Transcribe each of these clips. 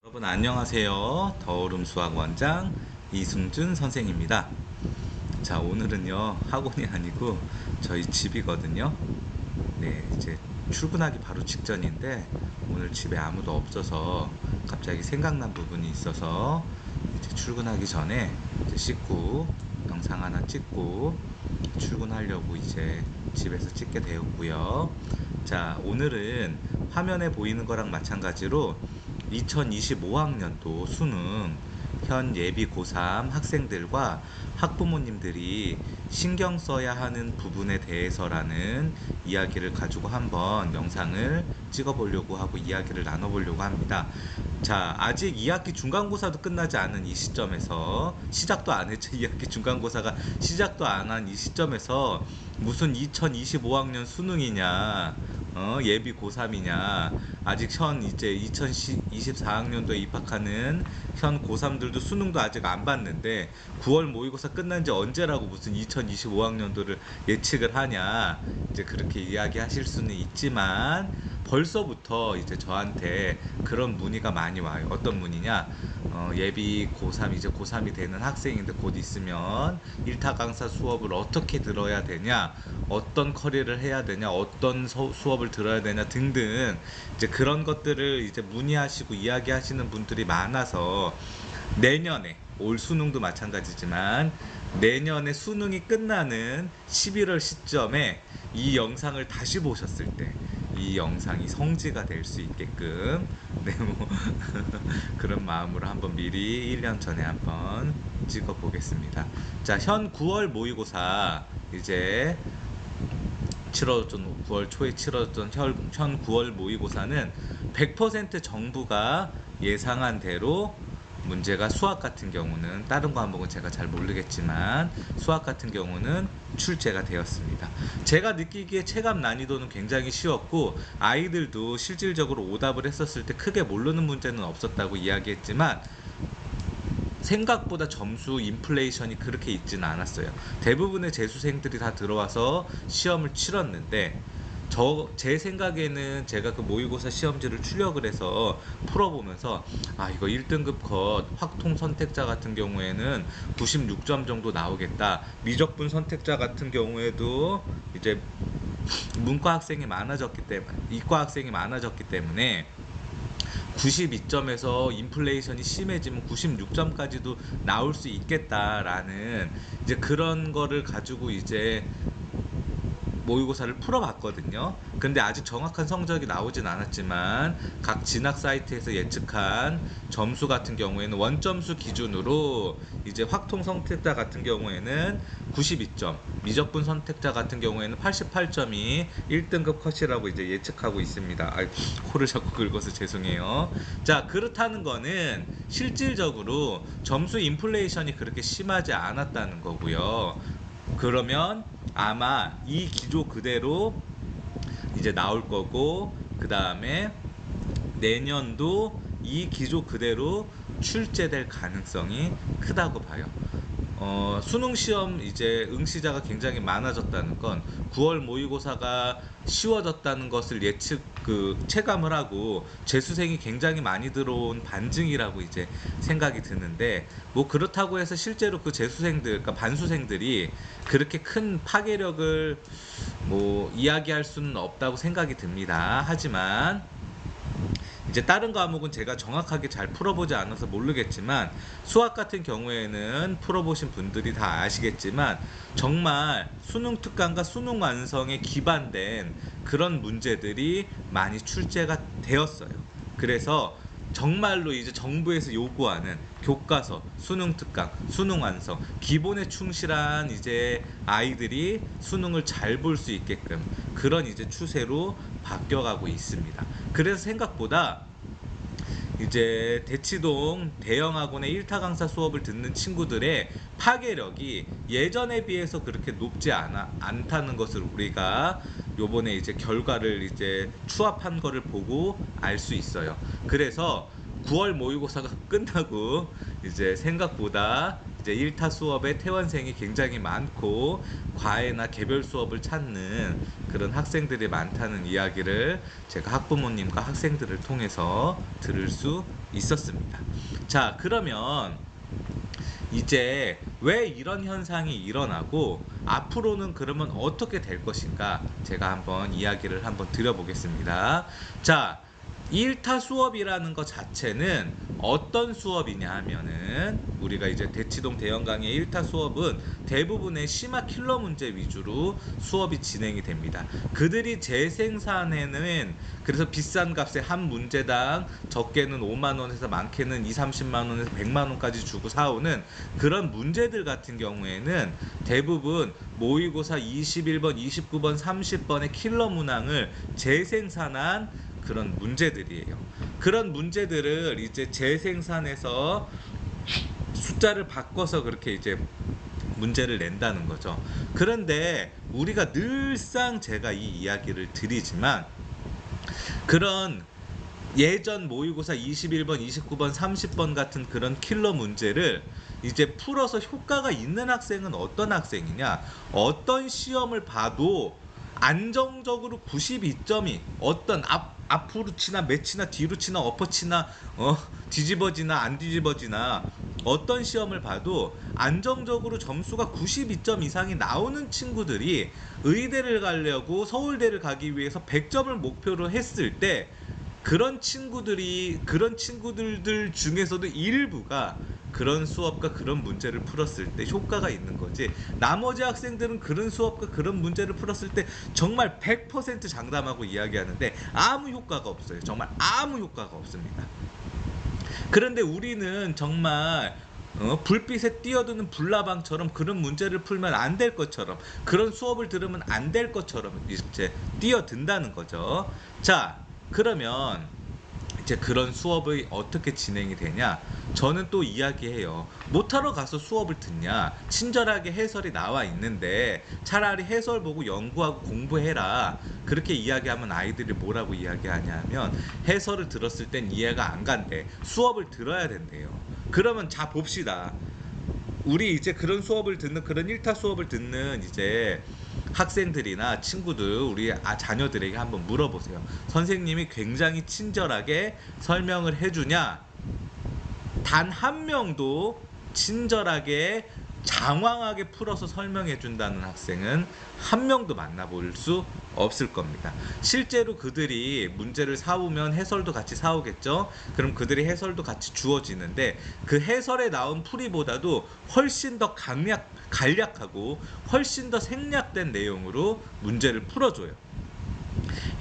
여러분 안녕하세요. 더오름 수학원장 이승준 선생입니다. 자, 오늘은요 학원이 아니고 저희 집이거든요. 네, 이제 출근하기 바로 직전인데 오늘 집에 아무도 없어서 갑자기 생각난 부분이 있어서 이제 출근하기 전에 이제 씻고 영상 하나 찍고 출근하려고 이제 집에서 찍게 되었고요. 자, 오늘은 화면에 보이는 거랑 마찬가지로 2025학년도 수능 현 예비 고3 학생들과 학부모님들이 신경 써야 하는 부분에 대해서라는 이야기를 가지고 한번 영상을 찍어 보려고 하고 이야기를 나눠 보려고 합니다. 자, 아직 2학기 중간고사도 끝나지 않은 이 시점에서, 시작도 안 했죠. 2학기 중간고사가 시작도 안 한 이 시점에서 무슨 2025학년 수능이냐, 예비 고3이냐, 아직 현 이제 2024학년도에 입학하는 현 고3들도 수능도 아직 안 봤는데 9월 모의고사 끝난 지 언제라고 무슨 2025학년도를 예측을 하냐, 이제 그렇게 이야기하실 수는 있지만 벌써부터 이제 저한테 그런 문의가 많이 와요. 어떤 문의냐? 예비 고3, 이제 고3이 되는 학생인데 곧 있으면 1타 강사 수업을 어떻게 들어야 되냐, 어떤 커리를 해야 되냐, 어떤 수업을 들어야 되냐 등등, 이제 그런 것들을 이제 문의하시고 이야기하시는 분들이 많아서 내년에, 올 수능도 마찬가지지만 내년에 수능이 끝나는 11월 시점에 이 영상을 다시 보셨을 때 이 영상이 성지가 될 수 있게끔, 네, 뭐 그런 마음으로 한번 미리 1년 전에 한번 찍어 보겠습니다. 자, 현 9월 모의고사 이제 치러졌던, 9월 초에 치러졌던 현 9월 모의고사는 100% 정부가 예상한 대로 문제가, 수학 같은 경우는, 다른 과목은 제가 잘 모르겠지만 수학 같은 경우는 출제가 되었습니다. 제가 느끼기에 체감 난이도는 굉장히 쉬웠고 아이들도 실질적으로 오답을 했었을 때 크게 모르는 문제는 없었다고 이야기했지만 생각보다 점수 인플레이션이 그렇게 있지는 않았어요. 대부분의 재수생들이 다 들어와서 시험을 치렀는데, 제 생각에는 제가 그 모의고사 시험지를 출력을 해서 풀어보면서, 아, 이거 1등급 컷 확통 선택자 같은 경우에는 96점 정도 나오겠다. 미적분 선택자 같은 경우에도 이제 문과 학생이 많아졌기 때문에, 이과 학생이 많아졌기 때문에 92점에서 인플레이션이 심해지면 96점까지도 나올 수 있겠다라는 이제 그런 거를 가지고 이제 모의고사를 풀어봤거든요. 근데 아직 정확한 성적이 나오진 않았지만 각 진학 사이트에서 예측한 점수 같은 경우에는 원점수 기준으로 이제 확통 선택자 같은 경우에는 92점, 미적분 선택자 같은 경우에는 88점이 1등급 컷이라고 이제 예측하고 있습니다. 아, 코를 자꾸 긁어서 죄송해요. 자, 그렇다는 거는 실질적으로 점수 인플레이션이 그렇게 심하지 않았다는 거고요. 그러면 아마 이 기조 그대로 이제 나올 거고, 그 다음에 내년도 이 기조 그대로 출제될 가능성이 크다고 봐요. 수능 시험 이제 응시자가 굉장히 많아졌다는 건 9월 모의고사가 쉬워졌다는 것을 체감을 하고 재수생이 굉장히 많이 들어온 반증이라고 이제 생각이 드는데, 뭐 그렇다고 해서 실제로 그 재수생들, 그러니까 반수생들이 그렇게 큰 파괴력을 뭐 이야기할 수는 없다고 생각이 듭니다. 하지만 이제 다른 과목은 제가 정확하게 잘 풀어보지 않아서 모르겠지만 수학 같은 경우에는 풀어보신 분들이 다 아시겠지만 정말 수능 특강과 수능 완성에 기반된 그런 문제들이 많이 출제가 되었어요. 그래서 정말로 이제 정부에서 요구하는 교과서, 수능 특강, 수능 완성, 기본에 충실한 이제 아이들이 수능을 잘 볼 수 있게끔 그런 이제 추세로 바뀌어가고 있습니다. 그래서 생각보다 이제 대치동 대형학원의 1타 강사 수업을 듣는 친구들의 파괴력이 예전에 비해서 그렇게 높지 않다는 것을 우리가 요번에 이제 결과를 이제 추합한 거를 보고 알 수 있어요. 그래서 9월 모의고사가 끝나고 이제 생각보다 이제 1타 수업에 퇴원생이 굉장히 많고 과외나 개별 수업을 찾는 그런 학생들이 많다는 이야기를 제가 학부모님과 학생들을 통해서 들을 수 있었습니다. 자, 그러면 이제 왜 이런 현상이 일어나고 앞으로는 그러면 어떻게 될 것인가, 제가 한번 이야기를 한번 드려보겠습니다. 자, 1타 수업이라는 것 자체는 어떤 수업이냐 하면은, 우리가 이제 대치동 대형 강의 1타 수업은 대부분의 심화 킬러 문제 위주로 수업이 진행이 됩니다. 그들이 재생산에는, 그래서 비싼 값에 한 문제당 적게는 5만원에서 많게는 2~30만원에서 100만원까지 주고 사오는 그런 문제들 같은 경우에는 대부분 모의고사 21번, 29번, 30번의 킬러 문항을 재생산한 그런 문제들이에요. 그런 문제들을 이제 재생산해서 숫자를 바꿔서 그렇게 이제 문제를 낸다는 거죠. 그런데 우리가 늘상 제가 이 이야기를 드리지만, 그런 예전 모의고사 21번, 29번, 30번 같은 그런 킬러 문제를 이제 풀어서 효과가 있는 학생은 어떤 학생이냐? 어떤 시험을 봐도 안정적으로 92점이, 어떤 앞으로 치나 매치나 뒤로 치나 엎어 치나 뒤집어지나 안 뒤집어지나 어떤 시험을 봐도 안정적으로 점수가 92점 이상이 나오는 친구들이 의대를 가려고 서울대를 가기 위해서 100점을 목표로 했을 때, 그런 친구들 중에서도 일부가 그런 수업과 그런 문제를 풀었을 때 효과가 있는 거지, 나머지 학생들은 그런 수업과 그런 문제를 풀었을 때 정말 100% 장담하고 이야기하는데 아무 효과가 없어요. 정말 아무 효과가 없습니다. 그런데 우리는 정말 불빛에 뛰어드는 불나방처럼 그런 문제를 풀면 안 될 것처럼, 그런 수업을 들으면 안 될 것처럼 이제 뛰어든다는 거죠. 자, 그러면 이제 그런 수업이 어떻게 진행이 되냐? 저는 또 이야기해요. 못하러 가서 수업을 듣냐? 친절하게 해설이 나와 있는데 차라리 해설 보고 연구하고 공부해라. 그렇게 이야기하면 아이들이 뭐라고 이야기하냐면, 해설을 들었을 땐 이해가 안 간대. 수업을 들어야 된대요. 그러면 자 봅시다. 우리 이제 그런 수업을 듣는, 그런 1타 수업을 듣는 이제 학생들이나 친구들, 우리 자녀들에게 한번 물어보세요. 선생님이 굉장히 친절하게 설명을 해주냐? 단 한 명도 친절하게 장황하게 풀어서 설명해 준다는 학생은 한 명도 만나볼 수 없을 겁니다. 실제로 그들이 문제를 사오면 해설도 같이 사오겠죠. 그럼 그들이 해설도 같이 주어지는데 그 해설에 나온 풀이보다도 훨씬 더 간략하고 훨씬 더 생략된 내용으로 문제를 풀어줘요.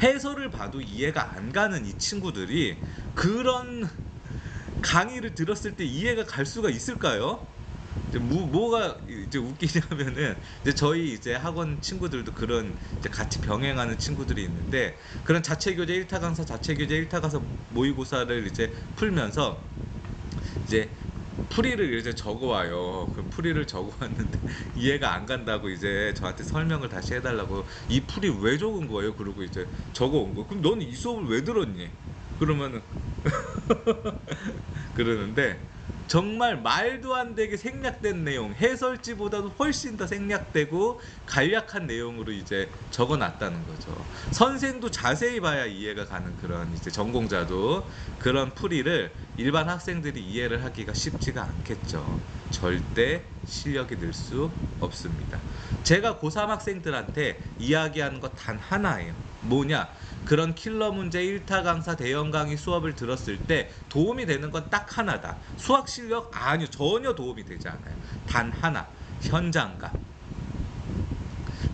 해설을 봐도 이해가 안 가는 이 친구들이 그런 강의를 들었을 때 이해가 갈 수가 있을까요? 이제 뭐가 이제 웃기냐면은, 이제 저희 이제 학원 친구들도 그런 이제 같이 병행하는 친구들이 있는데, 그런 자체교재 1타 강사, 자체교재 1타 강사 모의고사를 이제 풀면서 이제 풀이를 이제 적어와요. 그 풀이를 적어왔는데 이해가 안 간다고 이제 저한테 설명을 다시 해달라고, 이 풀이 왜 적은 거예요? 그러고 이제 적어온 거. 그럼 넌 이 수업을 왜 들었니? 그러면은 그러는데, 정말 말도 안 되게 생략된 내용, 해설지보다도 훨씬 더 생략되고 간략한 내용으로 이제 적어놨다는 거죠. 선생도 자세히 봐야 이해가 가는 그런 이제 전공자도 그런 풀이를 일반 학생들이 이해를 하기가 쉽지가 않겠죠. 절대 실력이 늘 수 없습니다. 제가 고3 학생들한테 이야기하는 것 단 하나예요. 뭐냐? 그런 킬러 문제 1타 강사 대형 강의 수업을 들었을 때 도움이 되는 건 딱 하나다. 수학 실력? 아니요, 전혀 도움이 되지 않아요. 단 하나, 현장감.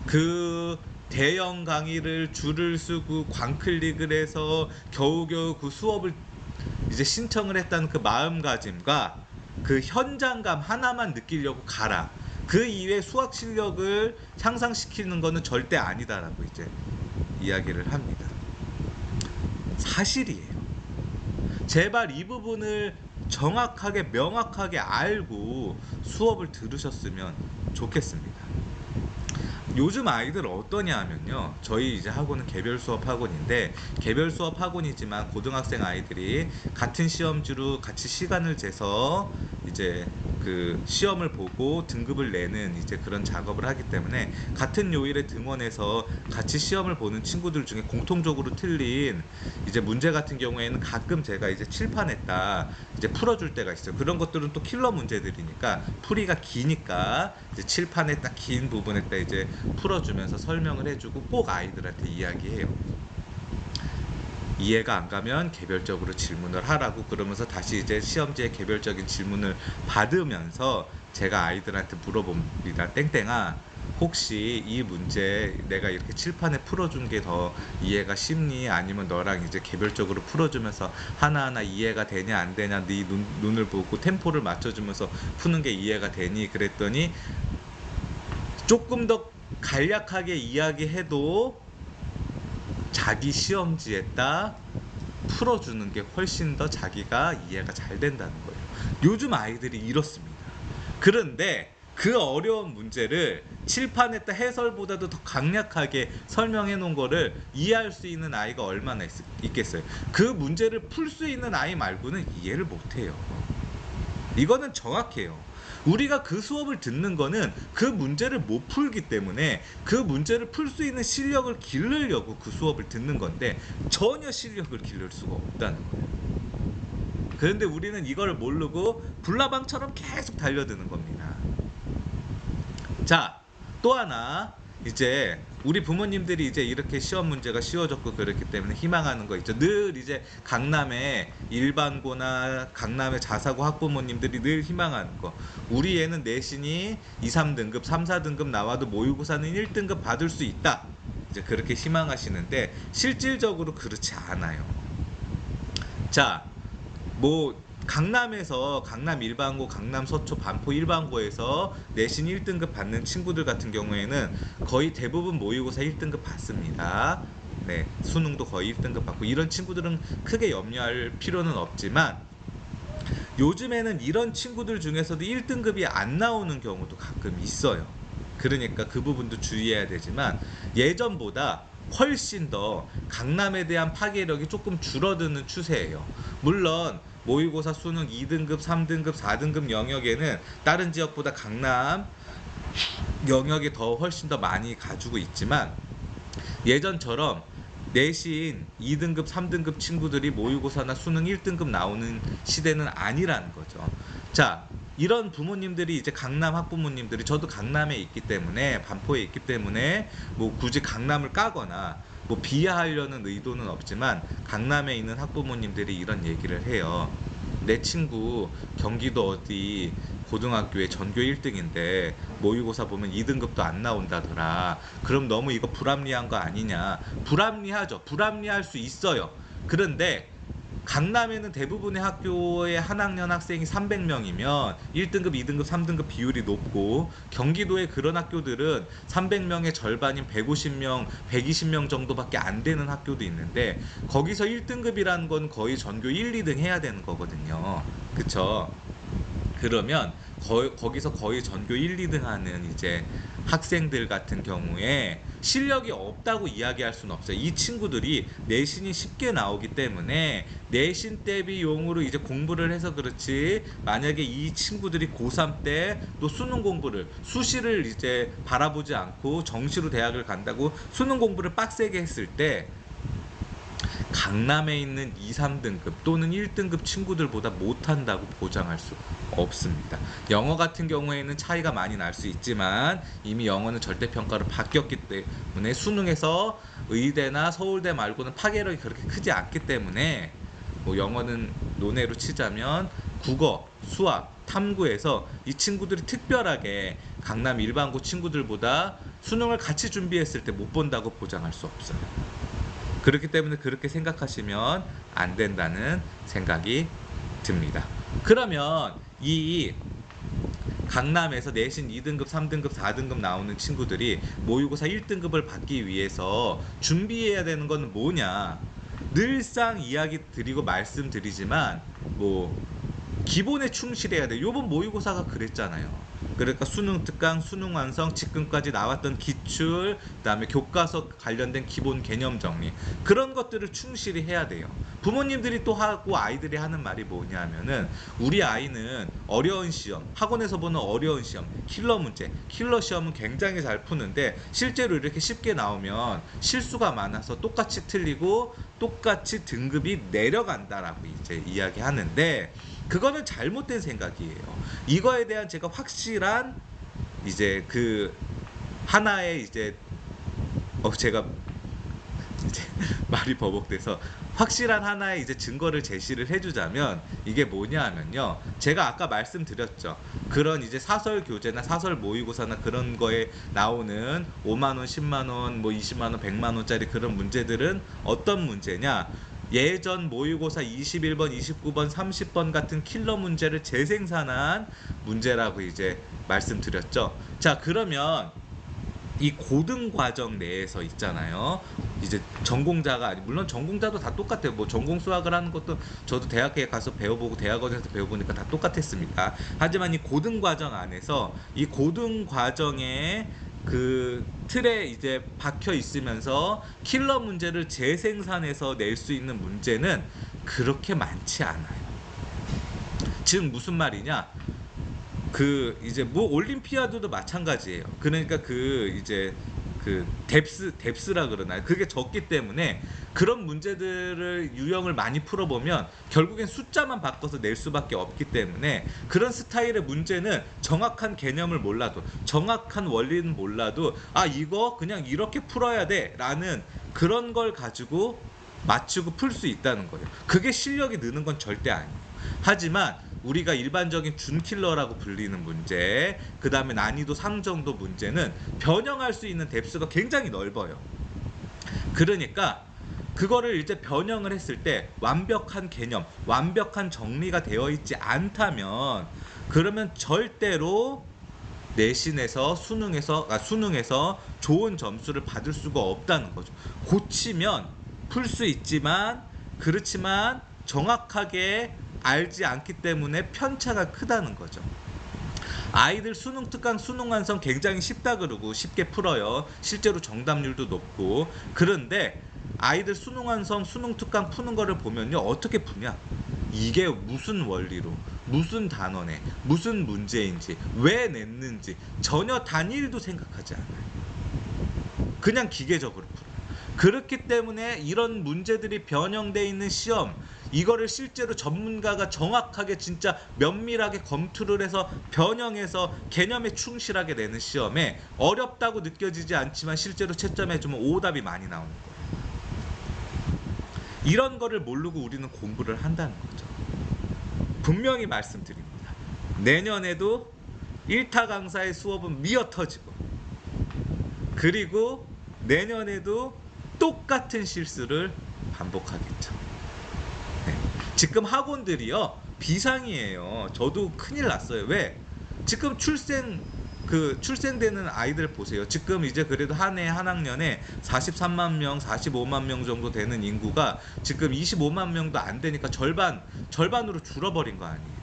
그 대형 강의를 줄을 서고 광클릭을 해서 겨우겨우 그 수업을 이제 신청을 했다는 그 마음가짐과 그 현장감 하나만 느끼려고 가라. 그 이외에 수학 실력을 향상시키는 거는 절대 아니다라고 이제 이야기를 합니다. 사실이에요. 제발 이 부분을 정확하게 명확하게 알고 수업을 들으셨으면 좋겠습니다. 요즘 아이들 어떠냐 하면요, 저희 이제 학원은 개별 수업 학원인데, 개별 수업 학원이지만 고등학생 아이들이 같은 시험지로 같이 시간을 재서 이제 그 시험을 보고 등급을 내는 이제 그런 작업을 하기 때문에 같은 요일에 등원해서 같이 시험을 보는 친구들 중에 공통적으로 틀린 이제 문제 같은 경우에는 가끔 제가 이제 칠판에다 이제 풀어줄 때가 있어요. 그런 것들은 또 킬러 문제들이니까 풀이가 기니까 이제 칠판에 딱 긴 부분에다 이제 풀어주면서 설명을 해주고 꼭 아이들한테 이야기해요. 이해가 안 가면 개별적으로 질문을 하라고, 그러면서 다시 이제 시험지에 개별적인 질문을 받으면서 제가 아이들한테 물어봅니다. 땡땡아, 혹시 이 문제 내가 이렇게 칠판에 풀어준 게 더 이해가 쉽니? 아니면 너랑 이제 개별적으로 풀어주면서 하나하나 이해가 되냐 안 되냐 네 눈을 보고 템포를 맞춰주면서 푸는 게 이해가 되니? 그랬더니 조금 더 간략하게 이야기해도 자기 시험지에다 풀어주는 게 훨씬 더 자기가 이해가 잘 된다는 거예요. 요즘 아이들이 이렇습니다. 그런데 그 어려운 문제를 칠판에다 해설보다도 더 강력하게 설명해 놓은 거를 이해할 수 있는 아이가 얼마나 있겠어요. 그 문제를 풀 수 있는 아이 말고는 이해를 못해요. 이거는 정확해요. 우리가 그 수업을 듣는 거는 그 문제를 못 풀기 때문에 그 문제를 풀 수 있는 실력을 기르려고 그 수업을 듣는 건데 전혀 실력을 기를 수가 없다는 거예요. 그런데 우리는 이걸 모르고 불나방처럼 계속 달려드는 겁니다. 자, 또 하나, 이제 우리 부모님들이 이제 이렇게 시험 문제가 쉬워졌고 그렇기 때문에 희망하는 거 있죠. 늘 이제 강남의 일반고나 강남의 자사고 학부모님들이 늘 희망하는 거, 우리 애는 내신이 2, 3등급, 3, 4등급 나와도 모의고사는 1등급 받을 수 있다, 이제 그렇게 희망하시는데 실질적으로 그렇지 않아요. 자, 뭐 강남에서 강남 일반고, 강남 서초, 반포 일반고에서 내신 1등급 받는 친구들 같은 경우에는 거의 대부분 모의고사 1등급 받습니다. 네, 수능도 거의 1등급 받고 이런 친구들은 크게 염려할 필요는 없지만 요즘에는 이런 친구들 중에서도 1등급이 안 나오는 경우도 가끔 있어요. 그러니까 그 부분도 주의해야 되지만 예전보다 훨씬 더 강남에 대한 파괴력이 조금 줄어드는 추세예요. 물론 모의고사 수능 2등급, 3등급, 4등급 영역에는 다른 지역보다 강남 영역이 더 훨씬 더 많이 가지고 있지만 예전처럼 내신 2등급, 3등급 친구들이 모의고사나 수능 1등급 나오는 시대는 아니라는 거죠. 자, 이런 부모님들이 이제 강남 학부모님들이, 저도 강남에 있기 때문에, 반포에 있기 때문에 뭐 굳이 강남을 까거나 뭐 비하하려는 의도는 없지만 강남에 있는 학부모님들이 이런 얘기를 해요. 내 친구 경기도 어디 고등학교에 전교 1등인데 모의고사 보면 2등급도 안 나온다더라. 그럼 너무 이거 불합리한 거 아니냐? 불합리하죠. 불합리할 수 있어요. 그런데 강남에는 대부분의 학교의 한 학년 학생이 300명이면 1등급, 2등급, 3등급 비율이 높고, 경기도의 그런 학교들은 300명의 절반인 150명, 120명 정도밖에 안 되는 학교도 있는데 거기서 1등급이라는 건 거의 전교 1, 2등 해야 되는 거거든요. 그쵸? 그러면 거기서 거의 전교 1, 2등 하는 이제 학생들 같은 경우에 실력이 없다고 이야기할 수는 없어요. 이 친구들이 내신이 쉽게 나오기 때문에 내신 대비용으로 이제 공부를 해서 그렇지, 만약에 이 친구들이 고3 때 또 수능 공부를, 수시를 이제 바라보지 않고 정시로 대학을 간다고 수능 공부를 빡세게 했을 때 강남에 있는 2, 3등급 또는 1등급 친구들보다 못한다고 보장할 수 없습니다. 영어 같은 경우에는 차이가 많이 날 수 있지만 이미 영어는 절대평가로 바뀌었기 때문에 수능에서 의대나 서울대 말고는 파괴력이 그렇게 크지 않기 때문에 뭐 영어는 논외로 치자면 국어, 수학, 탐구에서 이 친구들이 특별하게 강남 일반고 친구들보다 수능을 같이 준비했을 때 못 본다고 보장할 수 없어요. 그렇기 때문에 그렇게 생각하시면 안 된다는 생각이 듭니다. 그러면 이 강남에서 내신 2등급, 3등급, 4등급 나오는 친구들이 모의고사 1등급을 받기 위해서 준비해야 되는 건 뭐냐? 늘상 이야기 드리고 말씀드리지만 뭐 기본에 충실해야 돼. 요번 모의고사가 그랬잖아요. 그러니까 수능 특강, 수능 완성, 지금까지 나왔던 기출, 그다음에 교과서 관련된 기본 개념 정리, 그런 것들을 충실히 해야 돼요. 부모님들이 또 하고 아이들이 하는 말이 뭐냐면은 우리 아이는 어려운 시험, 학원에서 보는 어려운 시험, 킬러 문제, 킬러 시험은 굉장히 잘 푸는데 실제로 이렇게 쉽게 나오면 실수가 많아서 똑같이 틀리고 똑같이 등급이 내려간다라고 이제 이야기하는데, 그거는 잘못된 생각이에요. 이거에 대한 제가 확실한 이제 그 하나의 이제 제가 이제 말이 버벅돼서 확실한 하나의 이제 증거를 제시를 해주자면, 이게 뭐냐 하면요, 제가 아까 말씀드렸죠. 그런 이제 사설 교재나 사설 모의고사나 그런 거에 나오는 5만원, 10만원, 뭐 20만원, 100만원짜리 그런 문제들은 어떤 문제냐, 예전 모의고사 21번, 29번, 30번 같은 킬러 문제를 재생산한 문제라고 이제 말씀드렸죠. 자, 그러면 이 고등 과정 내에서 있잖아요. 이제 전공자가 아니, 물론 전공자도 다 똑같아요. 뭐 전공 수학을 하는 것도 저도 대학에 가서 배워보고 대학원에서 배워보니까 다 똑같았습니다. 하지만 이 고등 과정 안에서 이 고등 과정에 그 틀에 이제 박혀 있으면서 킬러 문제를 재생산해서 낼 수 있는 문제는 그렇게 많지 않아요. 즉 무슨 말이냐? 그 이제 뭐 올림피아드도 마찬가지예요. 그러니까 그 이제 그 뎁스라 그러나요? 그게 적기 때문에 그런 문제들을 유형을 많이 풀어보면 결국엔 숫자만 바꿔서 낼 수밖에 없기 때문에, 그런 스타일의 문제는 정확한 개념을 몰라도, 정확한 원리는 몰라도 아 이거 그냥 이렇게 풀어야 돼 라는 그런 걸 가지고 맞추고 풀 수 있다는 거예요. 그게 실력이 느는 건 절대 아니에요. 하지만 우리가 일반적인 준킬러라고 불리는 문제, 그 다음에 난이도 상정도 문제는 변형할 수 있는 뎁스가 굉장히 넓어요. 그러니까 그거를 이제 변형을 했을 때 완벽한 개념, 완벽한 정리가 되어 있지 않다면, 그러면 절대로 내신에서 수능에서 좋은 점수를 받을 수가 없다는 거죠. 고치면 풀 수 있지만, 그렇지만 정확하게 알지 않기 때문에 편차가 크다는 거죠. 아이들 수능 특강, 수능 완성 굉장히 쉽다 그러고 쉽게 풀어요. 실제로 정답률도 높고. 그런데 아이들 수능 완성, 수능 특강 푸는 거를 보면요, 어떻게 푸냐? 이게 무슨 원리로, 무슨 단원에, 무슨 문제인지, 왜 냈는지 전혀 단일도 생각하지 않아요. 그냥 기계적으로 풀어요. 그렇기 때문에 이런 문제들이 변형되어 있는 시험, 이거를 실제로 전문가가 정확하게 진짜 면밀하게 검토를 해서 변형해서 개념에 충실하게 내는 시험에 어렵다고 느껴지지 않지만 실제로 채점해 주면 오답이 많이 나오는 거예요. 이런 거를 모르고 우리는 공부를 한다는 거죠. 분명히 말씀드립니다. 내년에도 1타 강사의 수업은 미어터지고, 그리고 내년에도 똑같은 실수를 반복하겠죠. 네. 지금 학원들이요 비상이에요. 저도 큰일 났어요. 왜? 지금 출생되는 아이들 보세요. 지금 이제 그래도 한 해 한 학년에 43만 명, 45만 명 정도 되는 인구가 지금 25만 명도 안 되니까 절반으로 줄어버린 거 아니에요.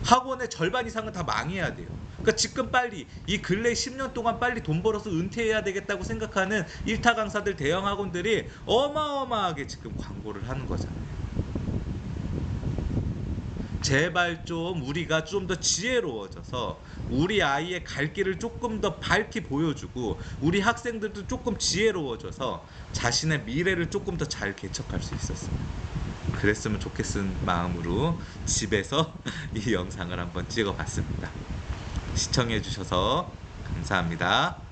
학원의 절반 이상은 다 망해야 돼요. 그러니까 지금 빨리 이 근래 10년 동안 빨리 돈 벌어서 은퇴해야 되겠다고 생각하는 1타 강사들, 대형 학원들이 어마어마하게 지금 광고를 하는 거잖아요. 제발 좀 우리가 좀 더 지혜로워져서 우리 아이의 갈 길을 조금 더 밝히 보여주고, 우리 학생들도 조금 지혜로워져서 자신의 미래를 조금 더 잘 개척할 수 있었으면, 그랬으면 좋겠은 마음으로 집에서 이 영상을 한번 찍어봤습니다. 시청해 주셔서 감사합니다.